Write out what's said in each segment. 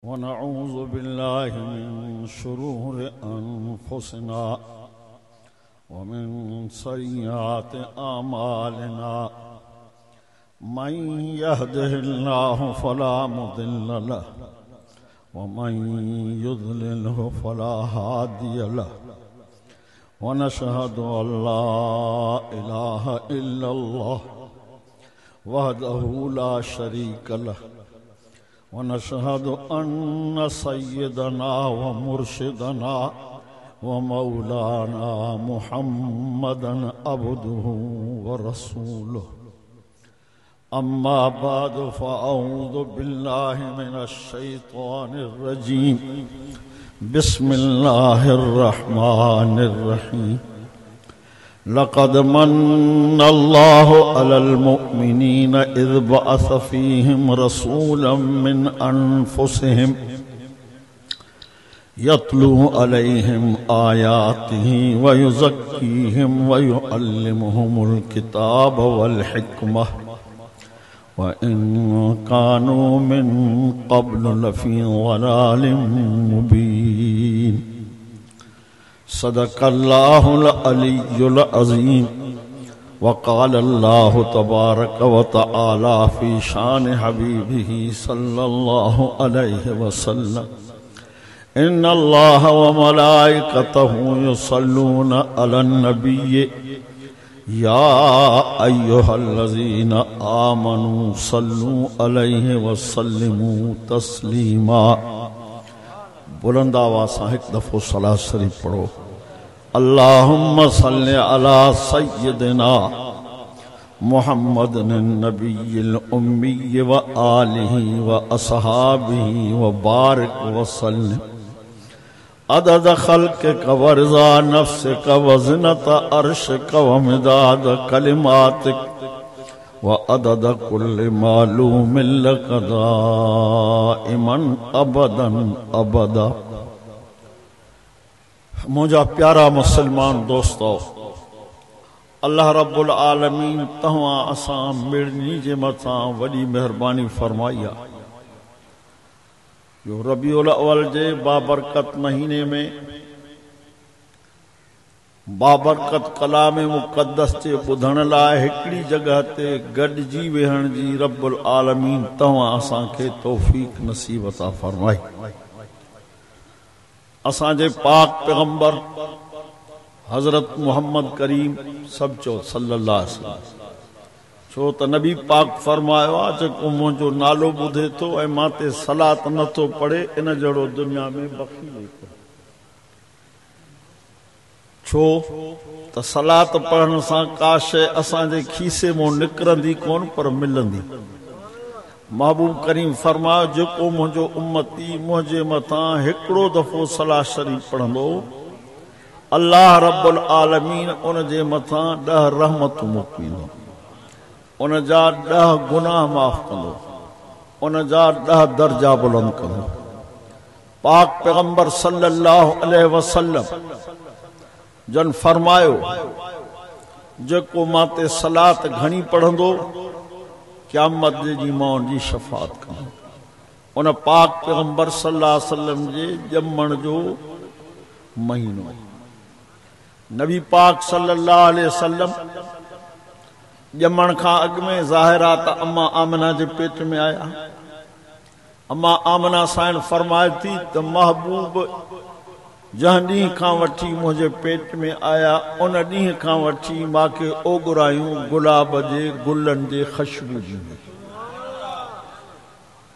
ونعوذ بالله من شرور أنفسنا ومن سيئات أعمالنا من يهده الله فلا مضل له ومن يضلله فلا هادي له ونشهد أن لا إله إلا الله وحده لا شريك له ونشهد أن سيدنا ومرشدنا ومولانا محمدا عبده ورسوله أما بعد فأعوذ بالله من الشيطان الرجيم بسم الله الرحمن الرحيم لقد من الله على المؤمنين إذ بعث فيهم رسولا من أنفسهم يتلو عليهم آياته ويزكيهم ويعلمهم الكتاب والحكمة وإن كانوا من قبل لفي ضلال مبين صدق الله العلي العظيم وقال الله تبارك وتعالى في شان حبيبه صلى الله عليه وسلم إن الله وملائكته يصلون على النبي يا أيها الذين آمنوا صلوا عليه وسلموا تسليما بلند آواز سے ایک دفعہ صلاۃ شریف پڑھو اللهم صل على سيدنا محمد النبي الأمي وآله وأصحابه وبارك وسلم عدد خلقك ورضا نفسك وزنة عرشك ومداد كلماتك وعدد كل معلوم لك دائما ابدا ابدا مجھا پیارا مسلمان دوستو اللہ رب العالمین تہواں اساں مڑنی جے متاں وڈی مہربانی فرمائی جو ربیع الاول جے بابرکت مہینے میں بابرکت کلام مقدس تے ٻدھڻ لاءِ ہکڑی جگہ تے گڏجی وہڻ جی رب العالمین تواں اساں کي توفیق نصیب عطا فرمائے اساں جے پاک پیغمبر حضرت محمد کریم سب چو صلی اللہ علیہ وسلم چھو ت نبی پاک فرمایا جيڪو منهنجو نالو ٻڌي تو ۽ ما تے صلات نٿو پڙھے ان جهڙو دنیا ۾ بخیل چھو تو صلات پڑھن سان کا شے اسان جے کھیسے موں نکرندی کون پر ملندی محبوب کریم فرمایا جيڪو منهنجو امتی منهنجے مٿان هڪڙو دفعو صلات شریف پڑھندو اللہ رب العالمین ان جے مٿان 10 رحمتوں موڪليندو ان جا 10 گناہ معاف کندو ان جا 10 درجہ بلند کندو پاک پیغمبر صلی اللہ علیہ وسلم جن فرماयो جيڪو ماتے صلات گھڻي پڙھندو قیامت جي مون جي شفاعت کندو ان پاک پیغمبر صلی اللہ علیہ وسلم جي ڄمڻ جو مہینو نبی پاک صلی اللہ علیہ وسلم ڄمڻ کان اڳ ۾ ظاهرات اما آمنہ جي پیٹ ۾ آیا اما آمنہ سائن فرمائے थी ته محبوب جہاں ॾींहं खां वठी मुंहिंजे पेट में आया उन ॾींहं खां वठी मांखे ओघरायूं गुलाब जे गुलनि जे ख़ुशबू जी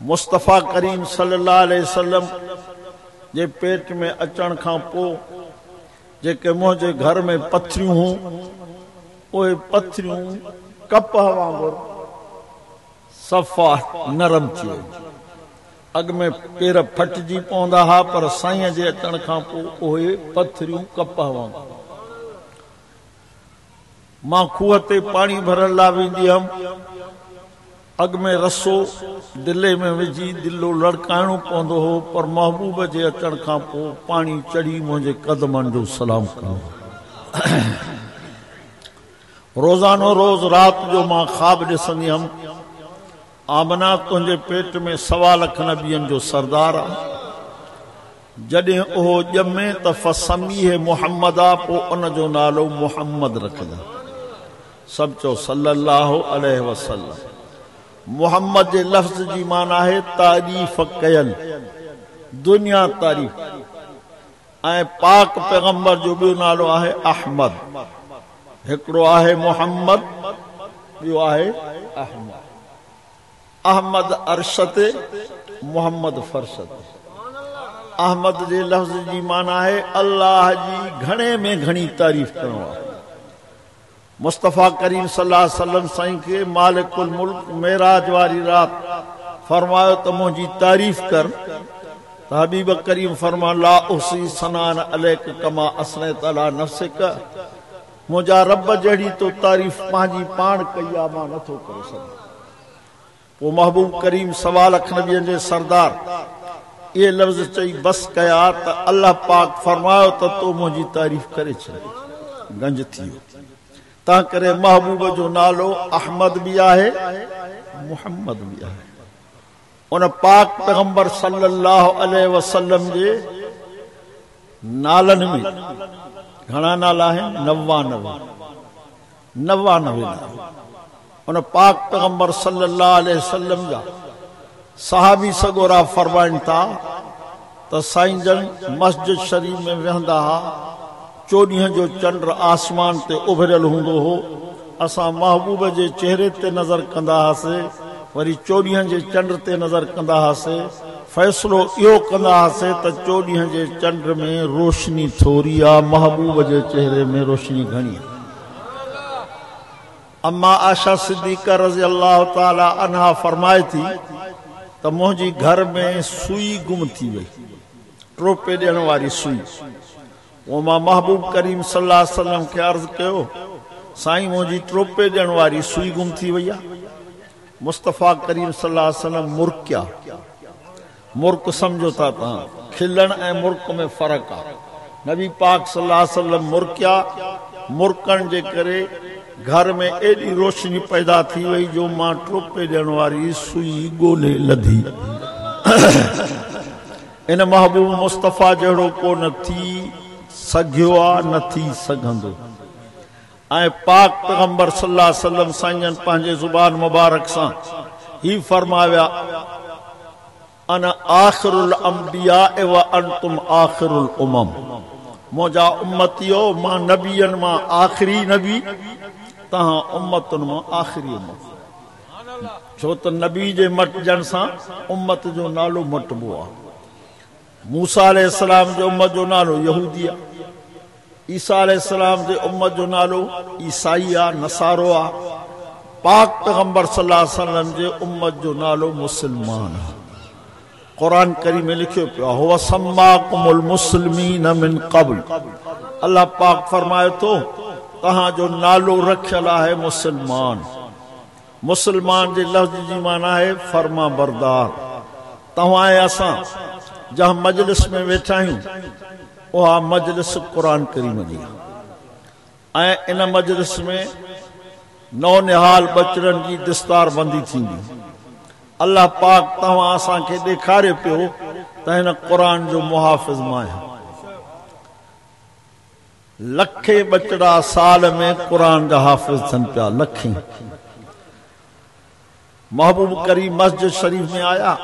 मुस्तफ़ा करीम सल्लल्लाहु अलैहि वसल्लम जे पेट में अचण खां पोइ जेके मुंहिंजे घर में पथरियूं हुयूं उहे पथरियूं कपह वांगुरु सफ़ा नरम थी वयूं अॻ में पेर फटजी पवंदा हुआ पर साईं जे अचण खां पोइ उहे पथरियूं कपह वांगुरु मां खूह ते पाणी भरण लाइ वेंदी हुअमि अॻ में रसो दिले में विझी दिलो लड़काइणो पवंदो हो पर महबूब जे अचण खां पोइ पाणी चढ़ी मुंहिंजे कदमनि जो सलाम कंदो रोज़ानो रोज़ रात जो मां ख्वाब ॾिसंदी हुअमि आमना तुंहिंजे पेट में 1.25 लाख नबियनि जो सरदार आहे। जॾहिं उहो ॼमे त फसमीह मुहम्मद आहे, पोइ उन जो नालो मुहम्मद रखंदा। सभु चओ सल्लल्लाहु अलैहि वसल्लम। मुहम्मद जे लफ़्ज़ जी माना आहे तारीफ़ कयल, दुनिया तारीफ़। ऐं पाक पैगंबर जो ॿियो नालो आहे अहमद। हिकिड़ो आहे मुहम्मद, ॿियो आहे अहमद। अहमद अर्श ते, मुहम्मद फर्श ते। अहमद जे लफ़्ज़ जी माना आहे अल्लाह जी घणे में घणी तारीफ़ करणो आहे। मुस्तफ़ा करीम सल्लल्लाहु अलैहि वसल्लम साईं खे मालिकुल मुल्क मेराज वारी रात फरमायो त मुंहिंजी तारीफ़ कर। त हबीब करीम फरमा ला उसी सनान अलैक कमा असनत अला नफ्सिक। मुंहिंजा रब जहिड़ी तो तारीफ़ पंहिंजी पाण कई आहे, मां नथो करे सघां। पोइ महबूब करीम 1.25 लाख नबियनि जे सरदार ये लफ़्ज़ चई बस कया त अल्लाह पाक फरमायो त तो मुंहिंजी तारीफ़ करे छॾ, गंज थी वियो। तंहिं करे महबूब जो नालो अहमद भी आहे, मुहम्मद भी आहे। उन पाक पैगंबर सल्लल्लाहु अलैहि वसल्लम जे नालनि में घणा नाला आहिनि? 99 नाला। उन पाक पैगंबर सल्लल्लाहु अलैहि वसल्लम जा सहाबी सगोरा फरमाइनि था त साईं जन मस्जिद शरीफ में वेहंदा हा, 14 जो चंड आसमान ते उभरियल हूंदो हो। असां महबूब जे चेहरे ते नज़र कंदा हुआसीं, वरी 14 जे चंड ते नज़र कंदा हुआसीं। फ़ैसिलो इहो कंदा हुआसीं त 14 जे चंड में रोशनी थोरी आहे, महबूब जे चेहरे में रोशनी घणी आहे। अम्मा आशा सिद्दीक़ा रज़ी अल्लाह ताला अन्हा फरमाए थी त मुंहिंजी घर में सुई गुम थी वई, ट्रोपे ॾियण वारी सुई। पोइ मां महबूब करीम सल्लल्लाहु अलैहि वसल्लम खे अर्ज़ कयो, साईं मुंहिंजी ट्रोपे ॾियण वारी सुई गुम थी वई आहे। मुस्तफ़ा करीम सल्लल्लाहु अलैहि वसल्लम मुर्किया, मुर्क सम्झो था तव्हां, खिलण ऐं मुर्क में फ़र्क़ु आहे। नबी पाक सल्लल्लाहु अलैहि वसल्लम मुर्किया, मुर्कण जे करे घर में एॾी रोशनी पैदा थी वई जो मां ट्रोपे ॾियण वारी सुई ॻोल्हे लधी। इन महबूब मुस्तफ़ा जहिड़ो को न थी सघियो आहे, न थी सघंदो। ऐं पाक पैगंबर सल्लल्लाहु अलैहि वसल्लम साईं पंहिंजे ज़ुबान मुबारक सां ही फरमाया, अना आखिरुल अंबियाए व अंतुम आखिरुल उमम। मुंहिंजा उम्मतियो, मां नबियनि मां आख़िरी नबी, तहां उम्मतुनि मां आख़िरी उम्मत। छो त नबी जे मटजण सां उम्मत जो नालो मटबो आहे। मूसा अलैहिस्सलाम जे उम्मत जो नालो यहूदी आहे, ईसा अलैहिस्सलाम जे उम्मत जो नालो ईसाई आहे, नसारो आहे। पाक पैगंबर सल्लल्लाहु अलैहि वसल्लम जे उम्मत जो नालो मुसलमान आहे। कुरान करीम में लिखियो पियो आहे, हुव सम्माकुमुल मुस्लिमीन मिन क़ब्ल। अल्लाह पाक फरमाए थो तहां जो नालो रखियल आहे मुसलमान। मुसलमान जे लफ़्ज़ जी माना आहे फर्मा बरदार। तव्हां ऐं असां जहां मजलिस में वेठा आहियूं, उहा मजलिस कुरान करीम जी आहे। ऐं इन मजलिस में नौ निहाल बचड़नि जी दस्तार बंदी थींदी। अल्लाह पाक तव्हां असांखे ॾेखारे पियो त हिन क़ुरान जो मुहाफ़िज़ मां आहियां। लखे बचड़ा साल में कुरान जा हाफ़िज़ थियनि पिया, लखें। महबूब करीम मस्जिद शरीफ में आया,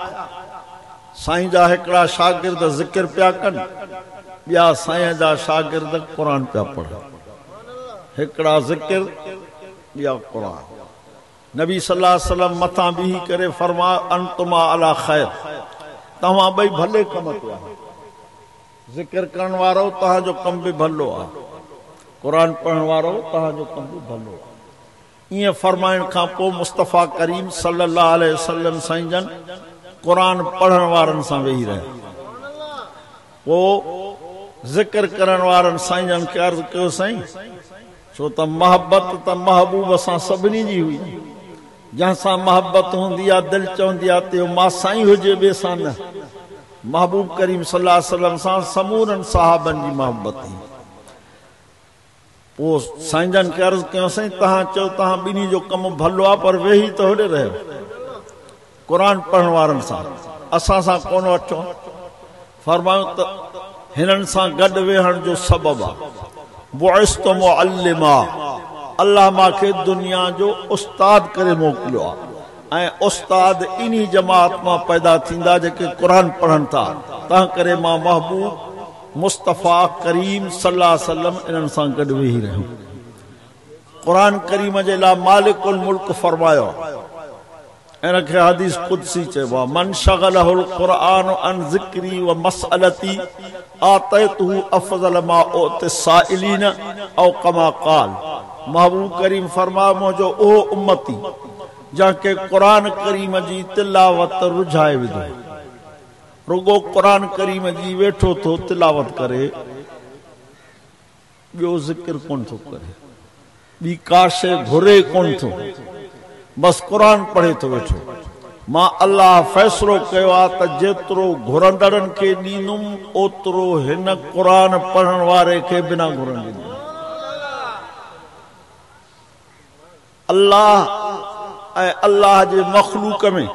साईं जा हिकिड़ा शागिर्द ज़िक्र पिया कनि, ॿिया साईं जा शागिर्द कुरान पिया पढ़नि। हिकिड़ा ज़िक्र, ॿिया कुरान। नबी सल्लल्लाहु अलैहि वसल्लम मथां बीही करे फरमायो, अंतुमा अला ख़ैर, तव्हां ॿई भले कम ते आहियो। ज़िक्र करण वारो तव्हांजो कम बि भलो आहे, कुरान पढ़ण वारो तव्हांजो कम बि भलो आहे। ईअं फरमाइण खां पोइ मुस्तफ़ा करीम सल्लल्लाहु अलैहि वसल्लम साईं जन कुरान पढ़ण वारनि सां वेही रहिया। पोइ ज़िक्र करण वारनि साईं जन खे अर्ज़ कयो, साईं छो त मोहब्बत त महबूब सां सभिनी जी हुई। जंहिंसां मोहब्बत हूंदी आहे, दिलि चवंदी आहे त मां साईं हुजे, ॿिए सां न। महबूब करीम सल्लल्लाहु अलैहि वसल्लम सां समूरनि साहबनि जी मोहब्बत हुई। पोइ साईं जन खे अर्ज़ कयो, साईं तव्हां चओ तव्हां ॿिन्ही जो कमु भलो आहे, पर वेही त होॾे रहियो। قرآن پڑھن وارن سان اسان سان کون وٺو فرمايو ته हिननि सां गॾु वेहण जो सबब आहे बुइस्तु मुअल्लिमा अल्लाह मूंखे दुनिया जो उस्ताद करे मोकिलियो आहे ऐं उस्ताद इन्ही जमात मां पैदा थींदा जेके क़ुर पढ़नि था तंहिं करे मां महबूब मुस्तफ़ा करीम सल्लल्लाहु अलैहि वसल्लम इन्हनि सां गॾु वेही रहियो क़ुर करीम जे लाइ मालिकुल मुल्क फरमायो इनखे हदीस कुदसी चइबो आहे मन शगलहुल क़ुरआन अन ज़िक्री व मसअलती आतैतहु अफज़ल मा उति साइलीन औ कमा क़ाल महबूब करीम फरमा मुंहिंजो ओ उम्मती जंहिंखे क़ुर करीम जी तिलावत रुझाए विधो रुगो क़ुर करीम जी वेठो थो तिलावत करे ॿियो ज़िक्र कोन थो करे ॿी का शइ घुरे कोन थो बस क़ुर पढ़े तो वेठो मां अल्लाह फैसलो कयो आहे त जेतिरो घुरंदड़नि खे ॾींदुमि ओतिरो हिन क़ुर पढ़ण वारे खे बिना घुरण ॾींदुमि अल्लाह ऐं अल्लाह जे मखलूक में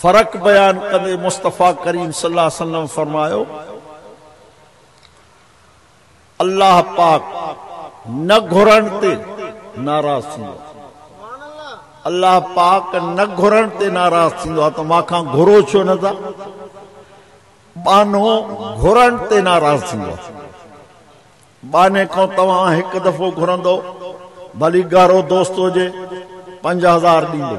फ़र्क़ बयान कंदे मुस्तफ़ा करीम सल्लल्लाहु अलैहि वसल्लम फरमायो अल्लाह पाक न घुरण ते नाराज़ थींदो अल्लाह पाक न घुरण ते नाराज़ थींदो आहे त मां घुरो छो न था बानो घुरण ते नाराज़ थींदो आहे बाने खां तव्हां हिकु दफ़ो घुरंदो भली गारो दोस्त हुजे 5000 ॾींदो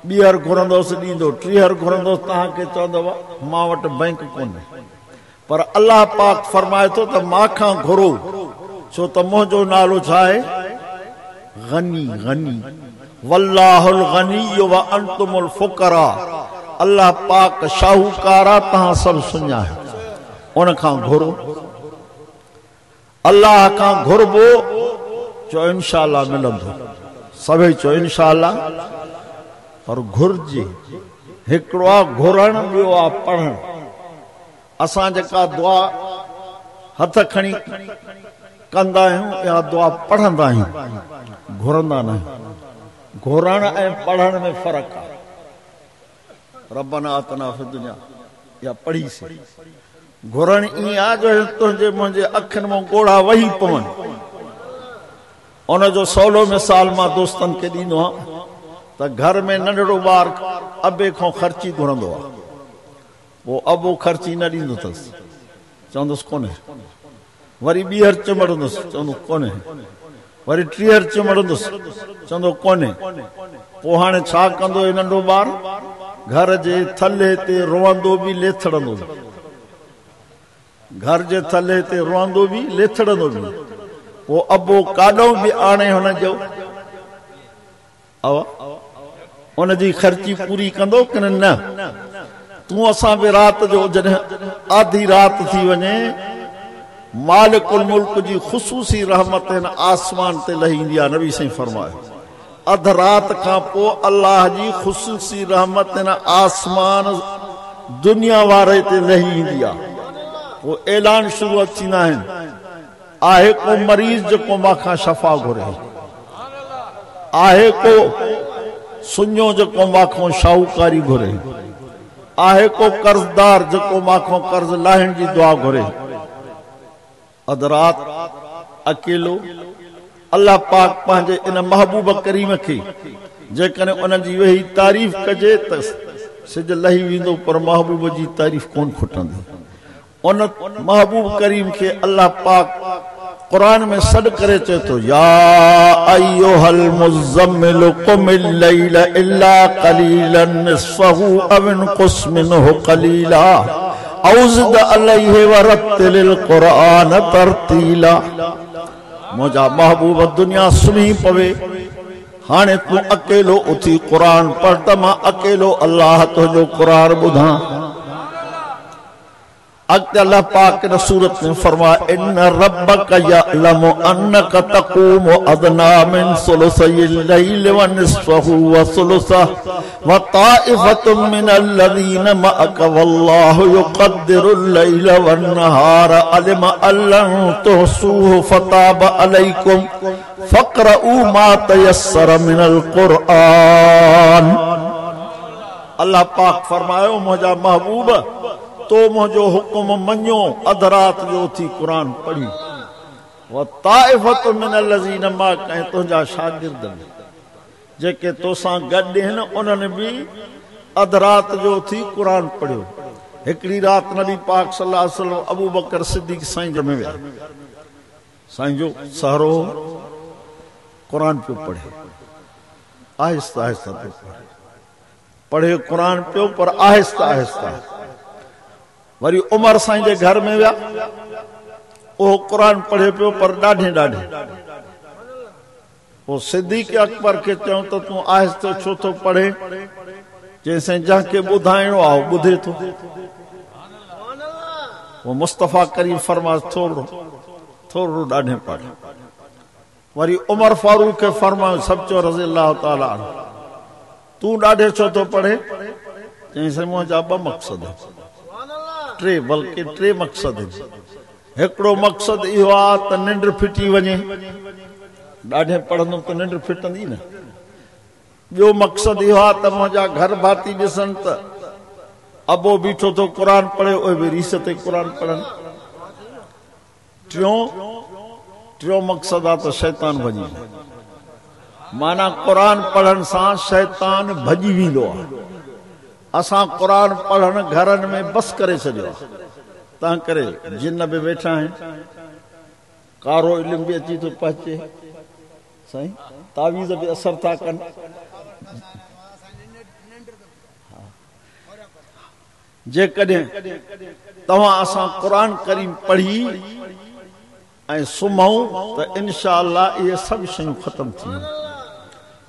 ॿीहर घुरंदोसि ॾींदो टीहर घुरंदोसि तव्हांखे चवंदव मां वटि बैंक कोन्हे पर अल्लाह पाक फरमाए थो त मां घुरो छो त मुंहिंजो नालो छा आहे गनी गनी वल्लाहुल गनी व अंतुमुल फुकरा अल्लाह पाक शाहूकार आहे तव्हां सभु सुञायो उन खां घुरो अल्लाह खां घुरबो चो इंशाअल्लाह मिलंदो सभई चो इंशाअल्लाह और घुरजे हिकिड़ो आहे घुरण ॿियो आहे पढ़ण असां जेका दुआ हथ खणी कंदा आहियूं या दुआ पढ़ंदा आहियूं घुरंदा न घुरण ऐं पढ़ण में फ़र्क़ु आहे रब्बना आतना फ़िद दुनिया या पढ़ीसीं घुरण ईअं आहे जो तुंहिंजे मुंहिंजे अखियुनि मां ॻोढ़ा वही पवनि उनजो सवलो मिसाल मां दोस्तनि खे ॾींदो आहियां त घर में नंढड़ो ॿार अबे खां ख़र्ची घुरंदो आहे वो अबो ख़र्ची न ॾींदो अथसि चवंदुसि कोन्हे वरी ॿीहर चिमड़ंदुसि चवंदो कोन्हे वरी टीहर चिमड़ंदुसि चवंदो कोन्हे पोइ हाणे छा कंदो हे नंढो ॿार घर जे थल्हे ते रोअंदो बि लेथड़ंदो बि घर जे थल्हे ते रोअंदो बि लेथड़ंदो बि पोइ अबो काॾो बि आणे हुनजो उनजी ख़र्ची पूरी कंदो की न तूं असां बि राति जो जॾहिं आधी राति थी वञे मालिकुल मुल्क जी ख़ुसूसी रहमत हिन आसमान ते लही ईंदी आहे नबी साईं फरमायो अध राति खां पोइ अल्लाह जी ख़ुसूसी रहमत हिन आसमान दुनिया वारे ते लही ईंदी आहे पोइ ऐलान शुरू थींदा आहिनि आहे को मरीज़ जेको मां शफ़ा घुरे आहे को सुञो जेको मां शाहूकारी घुरे आहे को कर्ज़दार जेको मां कर्ज़ लाहिण जी दुआ घुरे अध रात अकेलो अल्लाह पाक पंहिंजे इन महबूब करीम खे जेकॾहिं उन जी वेही तारीफ़ कजे त सिज लही वेंदो पर महबूब जी तारीफ़ कोन खुटंदी उन महबूब करीम के अल्लाह पाक कुरान में सड करे चए तो या अय्युहल मुज़म्मिल क़ुमिल लैला इल्ला क़लीलन निस्फ़हु अव इनक़ुस मिनहु क़लीला औज़िद अलैहि वरत्तिलिल क़ुरआन तरतीला मुझा महबूब दुनिया सुनी पवे हाने तू अकेलो उथी कुरान पढ़ त मां अकेलो अल्लाह तुझो कुरान ॿुधां अॻिते अल्लाह पाक ने सूरत में फरमाया इन रब्बक यअलमु अन्नक तक़ूमु अदना मिन सुलुसिल लैल व निस्फ़हु व सुलुसहु व ताइफ़तुम मिनल लज़ीना मअक वल्लाहु युक़द्दिरुल लैल वन नहार अलिम अल्लन तुहसूहु फताब अलैकुम फ़क़रऊ मा तयस्सर मिनल क़ुरआन اللہ پاک فرمایا مجھا محبوب تو مجھو حکم منو ادھ رات جو تھی قرآن پڑھی وطائفۃ من الذین ما کہیں تجھا شاگرد جے کہ تو سان گڈ ہیں انہوں نے بھی ادھ رات جو تھی قرآن پڑھو ایکڑی رات نبی پاک صلی اللہ علیہ وسلم ابو بکر صدیق سائیں جو میں ویا سائیں جو سہرو قرآن پہ پڑھے آہستہ آہستہ پہ پڑھے قرآن پہ پر آہستہ آہستہ وری عمر سائیں جے گھر میں ویا وہ قرآن پڑھے پہ پر ڈاڑھے ڈاڑھے وہ صدیق اکبر کے چاہوں تو تم آہستہ چھو تو پڑھے جیسے جہاں کے بدھائنو آؤ بدھے تو وہ مصطفیٰ کریم فرما تھوڑو ڈاڑھے پڑھے وری عمر فاروق کے فرما سب چو رضی اللہ تعالیٰ عنہ تو ڈاڑھے چھو تو پڑھے جیسے مجھا با مقصد ہے ٹرے بلکہ ٹرے مقصد ہے ایکڑو مقصد یہ آت ننڈر پھٹی ونے ڈاڑھے پڑھنو تو ننڈر پھٹن دی نا جو مقصد یہ آت مجھا گھر بھاتی جسن تا ابو بیٹھو تو قرآن پڑھے اوہ بھی ریست قرآن پڑھن ٹریوں مقصد آتا شیطان بھجی مانا قرآن پڑھن سان شیطان بھجی بھی دو اساں قرآن پڑھن گھرن میں بس کرے سجو تاں کرے جن بھی بیٹھا ہیں کارو علم بھی اچھی تو پہنچے صحیح تعویذ بھی اثر تھا کن جے کدیں تواں اساں قرآن کریم پڑھی ऐं सुम्हूं त इंशाअल्लाह इहे सभु शयूं ख़तम थी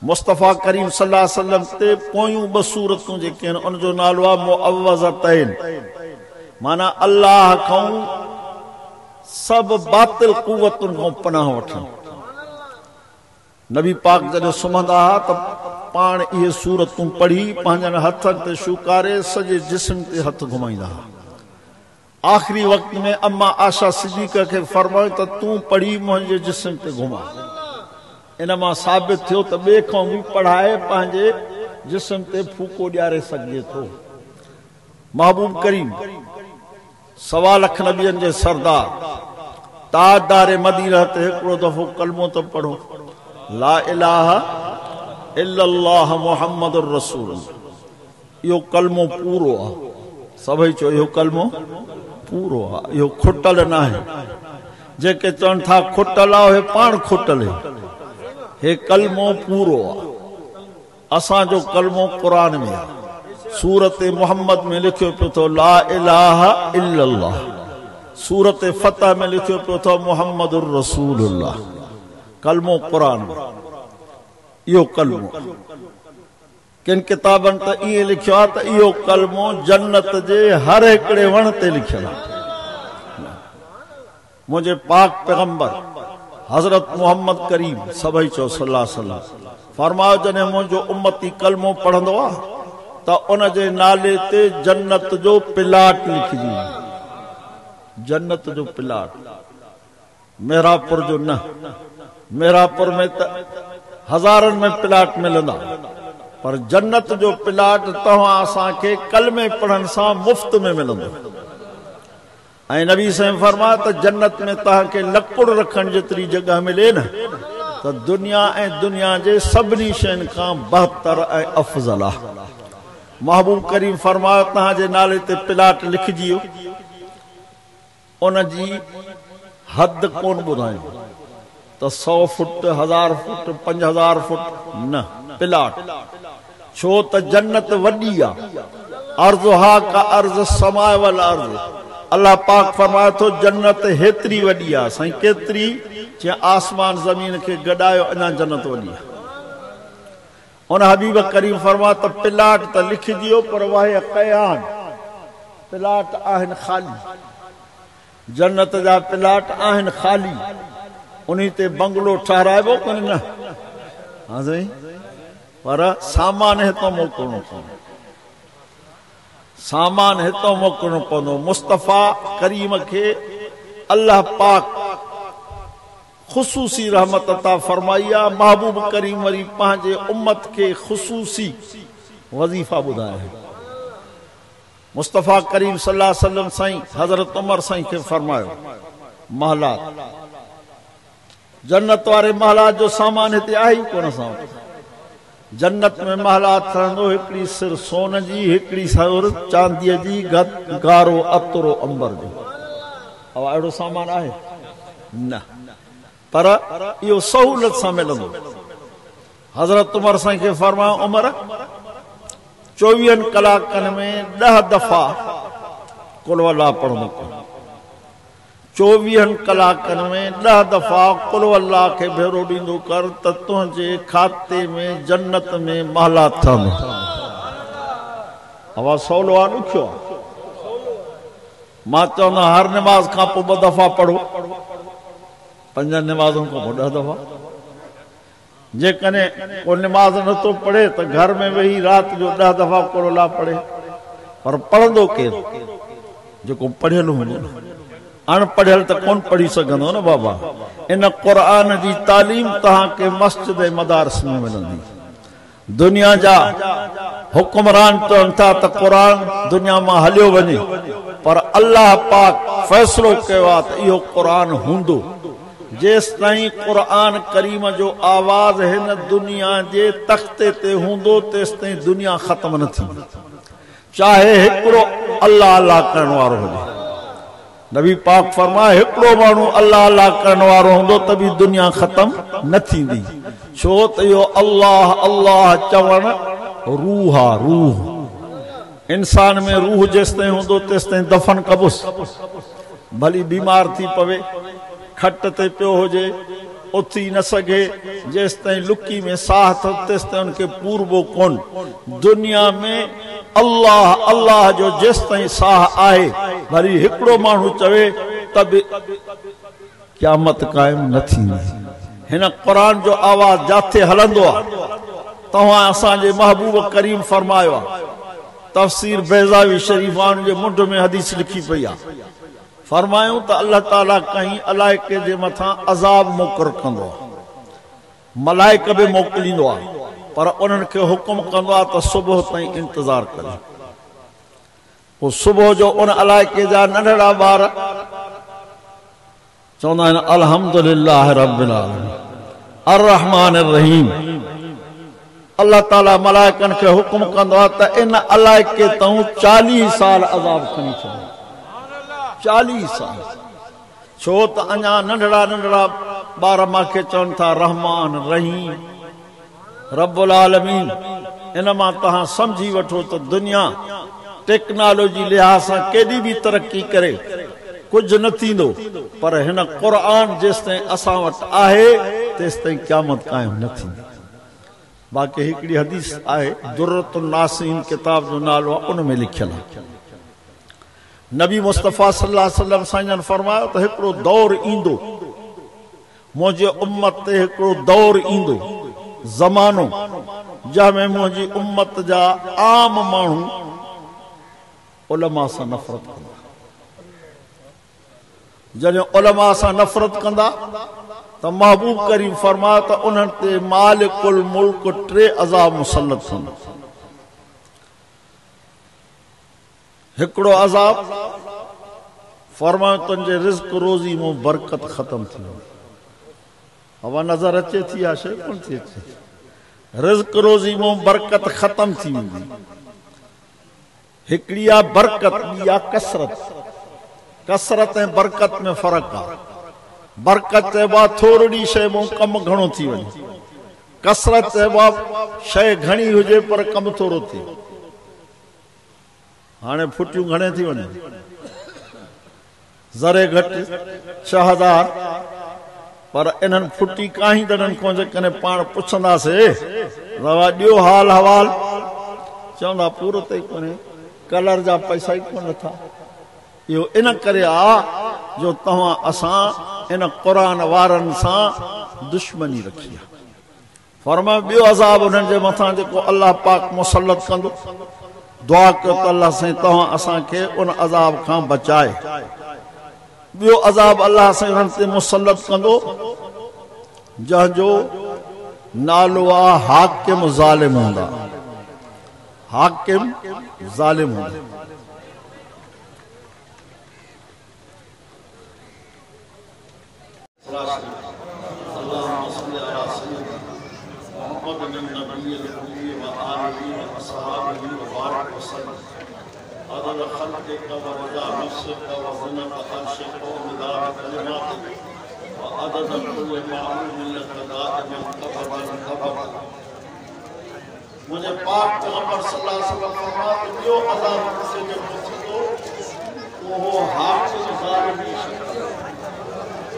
मुस्तफ़ा करीम सल्लल्लाहु अलैहि वसल्लम ते पोयूं ॿ सूरतूं जेके आहिनि उन जो नालो आहे मुअव्वज़तैन माना अल्लाह खां सभु बातिल कुवतुनि खां पनाह वठणु नबी पाक जॾहिं सुम्हंदा हुआ त पाण इहे सूरतूं पढ़ी पंहिंजनि हथनि ते शुकारे सॼे जिस्म ते हथ घुमाईंदा हुआ आखिरी वक्त में अम्मा आशा सिद्दीक़ा के फरमायो त तू पढ़ी मुझे जिस्म ते घुमा इन मां साबित थियो त बे खां भी पढ़ाए पंहिंजे जिस्म ते फूको ॾियारे सघे थो महबूब करीम 1.25 लाख नबियनि जे सरदार ताजदार मदीना ते हिकिड़ो दफ़ो कलमो त पढ़ो ला इलाहा इल्लल्लाह मुहम्मदुर रसूल इहो कलमो पूरो आहे सभई चो इहो कलमो पूरो आहे इहो खुटल न आहे जेके चवनि था खुटल आहे हे पाण खुटल हे कलमो पूरो आहे असांजो कलमो क़ुरान में आहे सूरत मोहम्मद में लिखियो पियो थो ला इलाहा इल्लल्लाह सूरत फतह में लिखियो पियो थो मुहम्मदुर रसूलुल्लाह कलमो क़ुरान में इहो कलमो किन किताबनि त इहे लिखियो आहे त इहो कलमो जन्नत जे हर हिकिड़े वण ते लिखियल आहे मुंहिंजे पाक पैगंबर हज़रत मोहम्मद करीम सभई चो सल्लल्लाहु अलैहि वसल्लम फरमायो जॾहिं मुंहिंजो उम्मती कलमो पढ़ंदो आहे त उन जे नाले ते जन्नत जो प्लाट लिखिजी जन्नत जो प्लाट मैरापुर जो न मैरापुर में त हज़ारनि में प्लाट मिलंदा पर जन्नत जो प्लाट तव्हां असांखे कलमे पढ़ण सां मुफ़्त में मिलंदो ऐं नबी साईं फरमाया त जन्नत में तव्हांखे लकुड़ रखण जेतिरी जॻह मिले न त दुनिया ऐं दुनिया जे सभिनी शयुनि खां बहितर ऐं अफ़ज़ल आहे महबूब करीम फरमायो तव्हांजे नाले ते प्लाट लिखजी वियो उन जी हद कोन ॿुधायूं त 100 फुट 1000 फुट 5000 फुट न प्लाट छो त जन्नत वॾी आहे अर्ज़ुहा का अर्ज़ समाए वल अर्ज़ अल्लाह पाक फरमाए थो जन्नत हेतिरी वॾी आहे साईं केतिरी जीअं आसमान ज़मीन खे गॾायो अञा जन्नत वॾी आहे उन हबीब करीम फरमाए त प्लाट त लिखजी वियो पर वाहे क़यान प्लाट आहिनि ख़ाली जन्नत जा प्लाट आहिनि ख़ाली उन्ही ते बंगलो ठहराइबो कोन्हे न हा साईं पर सामान हितो मोकिलणो पवंदो सामान हितो मोकिलणो पवंदो मुस्तफ़ा करीम खे अल्लाह पाक ख़ुसूसी रहमत अता फरमाई आहे महबूब करीम वरी पंहिंजे उम्मत खे ख़ुसूसी वज़ीफ़ा ॿुधाया। मुस्तफ़ा करीम सल्लल्लाहु अलैहि वसल्लम साईं हज़रत उमर साईं खे फरमायो महलात जन्नत वारे महलात जो सामान हिते आहे ई कोन असां वटि। जन्नत में महलात ठहंदो, हिकिड़ी सिर सोन जी, हिकिड़ी सिर चांदीअ जी, गारो अतरो अंबर जो। अब अहिड़ो सामान आहे न, पर इहो सहूलियत सां मिलंदो। हज़रत उमर साईं खे फरमायो उमर 24 कलाकनि में 10 दफ़ा कुल अल्लाह पढ़ंदो। 24 कलाकनि में 10 दफ़ा कुल अल्लाह खे भेरो ॾींदो कर त तुंहिंजे खाते में जन्नत में महलात ठहंदो। आवाज़ सवलो आहे ॾुखियो आहे? मां चवंदो हर निमाज़ खां पोइ 2 दफ़ा पढ़ो, 5 निमाज़ुनि खां पोइ 10 दफ़ा। जेकॾहिं को निमाज़ नथो पढ़े त घर में वेही राति जो 10 दफ़ा कुल अल्लाह पढ़े, पर पढ़ंदो केरु? जेको पढ़ियल हूंदो न, अनपढ़ियल त कोन पढ़ी सघंदो न बाबा। इन क़ुरान जी तालीम तव्हांखे मस्जिद ऐं मदारिस में मिलंदी। दुनिया जा हुक्मरान चवनि था त क़ुरान दुनिया मां हलियो वञे, पर अल्लाह पाक फ़ैसिलो कयो आहे त इहो क़ुरान हूंदो। जेसि ताईं क़ुरान करीम जो आवाज़ हिन दुनिया जे तख़्ते ते हूंदो तेसि ताईं दुनिया ख़त्म न थींदी, चाहे हिकिड़ो अल्लाह अल्लाह करण वारो हुजे। नबी पाक फरमाए हिकिड़ो माण्हू अल्लाह अल्लाह करण वारो हूंदो त बि दुनिया ख़त्म न थींदी, छो त इहो अल्लाह अल्लाह चवण रूह आहे। रूह इंसान में रूह जेसि ताईं हूंदो तेसि ताईं दफ़न कबुस। भली बीमार थी पवे, खट ते पियो हुजे, उथी न सघे, जेसि ताईं लुकी में साह अथव तेसि ताईं उनखे पूरबो कोन। दुनिया में अल्लाह अल्लाह जो जेसि ताईं साह आहे, भली हिकिड़ो माण्हू चवे त बि क़यामत क़ाइम न थींदी। हिन क़ुरान जो आवाज़ जाथे हलंदो आहे। तव्हां असांजे महबूब करीम फरमायो आहे, तफ़सीर बैज़ावी शरीफ़ान जे मुंड में हदीस लिखी पई आहे। फरमायूं त अल्लाह ताला कहीं अलाइके जे मथां अज़ाब मुक़रर कंदो आहे, मलाइक बि मोकिलींदो आहे, पर उन्हनि खे हुकुम कंदो आहे त सुबुह ताईं इंतज़ार करे। पोइ सुबुह जो उन अलाइके जा नंढड़ा ॿार चवंदा आहिनि अल्हम्दुलिल्लाह रब्बिल आलमीन अर्रहमान अर्रहीम। अल्लाह ताला मलाइकनि खे हुकुम कंदो आहे त इन अलाइके तां 40 साल अज़ाब खणी छॾो। 40 साल, छो त अञा नंढड़ा नंढड़ा ॿार मूंखे चवनि था रहमान रहीम रब्बुल आलमीन। इन मां तव्हां सम्झी वठो त दुनिया टेक्नोलॉजी लिहाज़ सां केॾी बि तरक़ी करे कुझु न थींदो, पर हिन क़ुरान जेसि ताईं असां वटि आहे तेसि ताईं क़यामत क़ाइम न थींदी। बाक़ी हिकिड़ी हदीस आहे, दुर्रतुन नासीन किताब जो नालो आहे, उन में लिखियल आहे। नबी मुस्तफ़ा सल्लल्लाहु अलैहि वसल्लम साईं फरमायो त हिकिड़ो दौर ईंदो, मुंहिंजे उम्मत ते हिकिड़ो दौर ईंदो, ज़मानो, जंहिंमें मुंहिंजी उम्मत जा आम माण्हू उलमा सां नफ़रत कंदा। जॾहिं उलमा सां नफ़रत कंदा त महबूब करीम फरमायो त उन्हनि ते मालिकुल मुल्क 3 अज़ाब मुसल्लत कंदो। हिकिड़ो अज़ाब फरमायो तुंहिंजे रिज़्क़ रोज़ी में बरकत ख़त्म थी वई। हवा नज़र अचे थी या शइ कोन थी अचे? रिज़्क़ रोज़ी में बरकत ख़त्म थी वेंदी। हिकिड़ी आहे बरकत, ॿी आहे कसरत। कसरत ऐं बरकत में फ़र्क़ु आहे। बरकत चइबो आहे थोरी शइ में कमु घणो थी वञे, कसरत चइबो आहे शइ घणी हुजे पर कमु थोरो थिए। हाणे फुटियूं घणे थी वञनि, ज़रे घटि 6000, पर इन्हनि फुटी काहींदड़नि खां जेकॾहिं पाण पुछंदासीं रवा ॾियो हाल हवाल, चवंदा पूरो ते कोन्हे, कलर जा पैसा ई कोन था। इहो इन करे आहे जो तव्हां असां इन क़ुरान वारनि सां दुश्मनी रखी आहे। फरमायो ॿियो अज़ाब उन्हनि जे मथां जेको अल्लाह पाक मुसल्लत कंदो, दुआ कयो त अल्लाह साईं तव्हां असांखे उन अज़ाब खां बचाए। ॿियो अज़ाब अल्लाह साईं उन्हनि ते मुसल्लत कंदो जंहिंजो नालो आहे हाकिम ज़ालिम हूंदा। हाकिम ज़ालिम हूंदो। عدد خلقك ورضا نفسك وزنة عرشك ومداد كلماتك وعدد كل معلوم لك دائما ابدا ابدا۔ مجھے پاک پیغمبر صلی اللہ علیہ وسلم فرماتے جو عذاب سے جب پوچھو وہ حاکم ظالم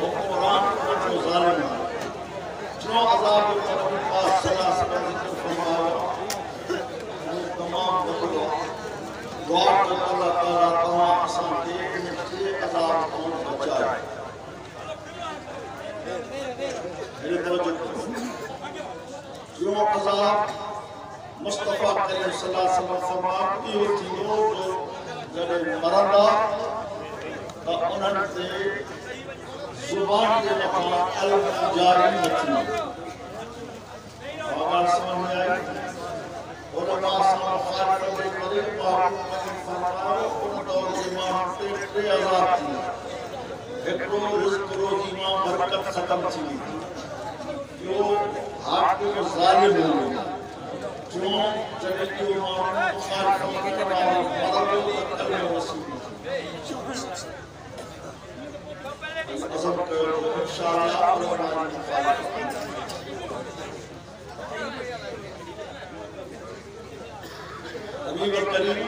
وہ قرآن کو جو ظالم ہے جو عذاب پیغمبر پاک صلی اللہ علیہ وسلم ذکر فرمایا وہ تمام بدلو دعا کر اللہ تعالیٰ تمام آسان کے کے عذاب کو بچائے۔ میرے توجہ جو عذاب مصطفیٰ کریم صلی اللہ علیہ وسلم فرماتے یہ چیزوں جو جب مرندہ تو انہوں سے زبان کے مقام الجاری نکلی آغاز سمجھ میں آئی علماء صاحب خارج کے قریب معلوم فرمایا ان دور امام پہ عذاب تھی ایک رزق روز امام برکت ختم تھی جو حاکم ظالم ہوئے جو جب کہ امام خارج کے قریب مرد کرنے وسیع عظم کرو انشاءاللہ حبیب کریم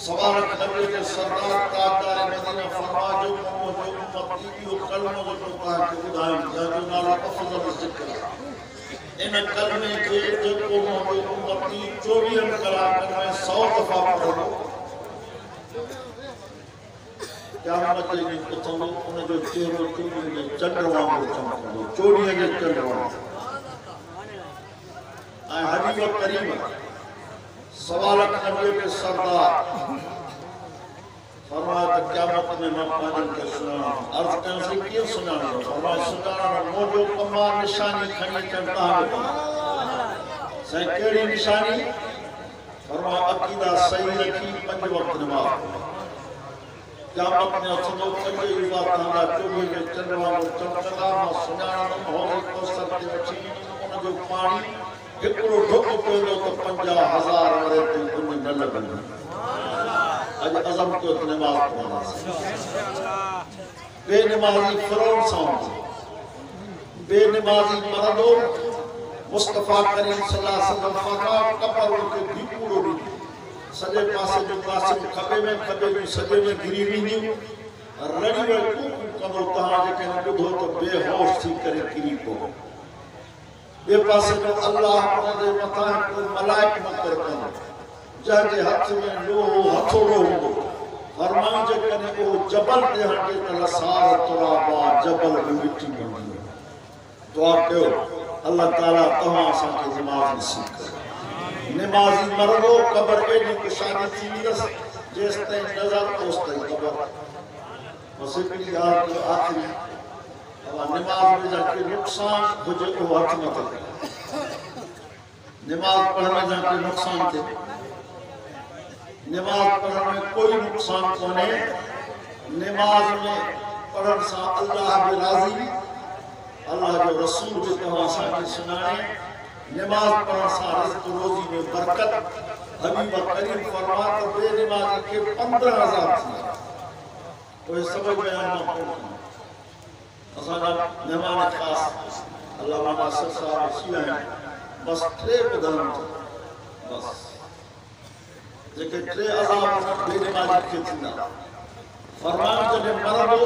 سوالت نبی کے سردار تاجدار مدینہ فرما جو امتی کی کلمہ جو پڑھتا ہے کہ خدائیں جو نالا افضل ذکر ان کلمے کے جو امتی 24 کلام میں 100 دفعہ پڑھو قیامت کے اتنو ان جو چہرو چوڑی کے چنڈوان کو چمکو چوڑی کے چنڈوان حبیب کریم سوالت نبی کے سردار فرمایا کہ قیامت میں میں پانن کے سنانا عرض کرنے سے کیوں سنانا فرمایا سنانا موجو کما نشانی کھنی چڑھتا ہے سہیں کیڑی نشانی فرمایا عقیدہ صحیح رکھی 5 وقت نماز قیامت میں اتنو 5 عبادت ہمارا چوبی کے چندوان کو چمکتا میں سنانا ہوگی کوسر کے وچی ان جو پانی ایکڑو ڈھوکو پیلو تو 50,000 ورے تھی انہیں نہ لگن اج عظم کو نماز پڑھنا بے نمازی فرون ساؤں بے نمازی مردو مصطفیٰ کریم صلی اللہ علیہ وسلم فرما کپر ان کے دیپوڑو بھی سجے پاسے جو قاسم کھبے میں سجے میں گری بھی رڑی میں کوکو کمو تہاں جے کہ بدھو تو بے ہوش تھی کرے گری کو بے پاسے جو اللہ اپنے مطاہم کو ملائک مکر کرنے جہاں ہاتھ میں لوہو ہتھوڑو ہو فرمان جے کنے او جبل دے ہٹے تلا سار ترابا جبل مٹی بنی دعا کہو اللہ تعالیٰ تمام آسان کے نماز نصیب کرے نمازی مردو قبر ایڈی کشادی تھی ویرس جیس تین نظر اس تین قبر وسیقی آخر آخری نماز میں جا کے نقصان بجے کو ہاتھ میں تھے نماز پڑھنے جا کے نقصان تھے نماز پڑھنے میں کوئی نقصان کونے نماز میں پڑھن سا اللہ بھی راضی اللہ جو رسول جو تمہاں سا کی سنانے نماز پڑھن سا رزق روزی میں برکت حبیب کریم فرماتا بے نمازی کے 15,000 تھی تو یہ سبق بیان نہ پڑھنا اسانا مہمان خاص اللہ مانا سر صاحب سیاں ہیں بس 3 بدھان بس جیکے 3 عذاب بے نمازی کے تھینا فرمان جب مرمو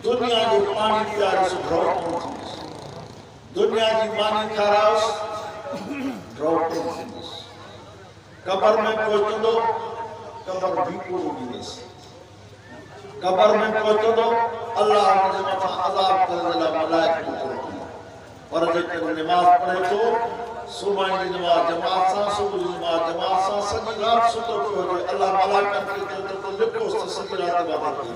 دنیا جو پانی پیاری سے دھروٹ پہنچنیس دنیا کی مانی کاراؤس دھروٹ پہنچنیس قبر میں پہنچن دو قبر بھی پورو گینیس قبر میں پہنچو دو اللہ نے مطا عذاب کرنے لگا ملائک کو کرنے اور جب نماز پڑھے تو صبح کی نماز جماعت سا صبح کی نماز جماعت سا سجی رات ستر کو ہوئے اللہ ملائکہ کے جو تو لکھو اس سے سجی رات عبادت کی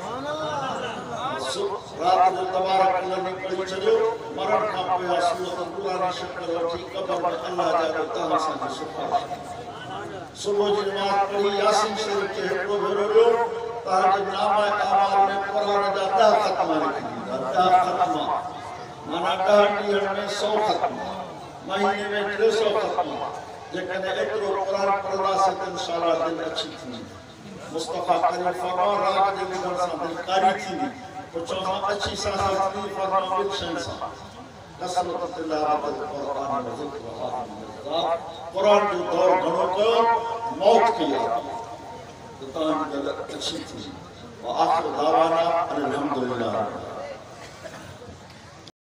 رات جو تبارک اللہ نے پڑھی چلو مرن کا پویا سورت قرآن شکر وٹھی قبر میں اللہ جاگے تہاں سا جی سفر صبح کی نماز پڑھی یاسین شریف کے ہکڑو بھیرو لو تاکہ نامہ اعمال میں قرآن جا 10 ختمہ لکھی 10 ختمہ مانا 10 ڈیہن میں 100 ختمہ مہینے میں 300 ختمہ لیکن ایترو قرآن پڑھنا سے انشاءاللہ دل اچھی تھی مصطفیٰ کریم فرما راگ دے لگن سا دل کاری تھی پچھو ہاں اچھی سا تھی فرما بکشن سا کسرت تلاوت القرآن و ذکر قرآن جو دور گھنو کو موت کیا تو تاں دل اچھی تھی وآخر دعوانا الحمدللہ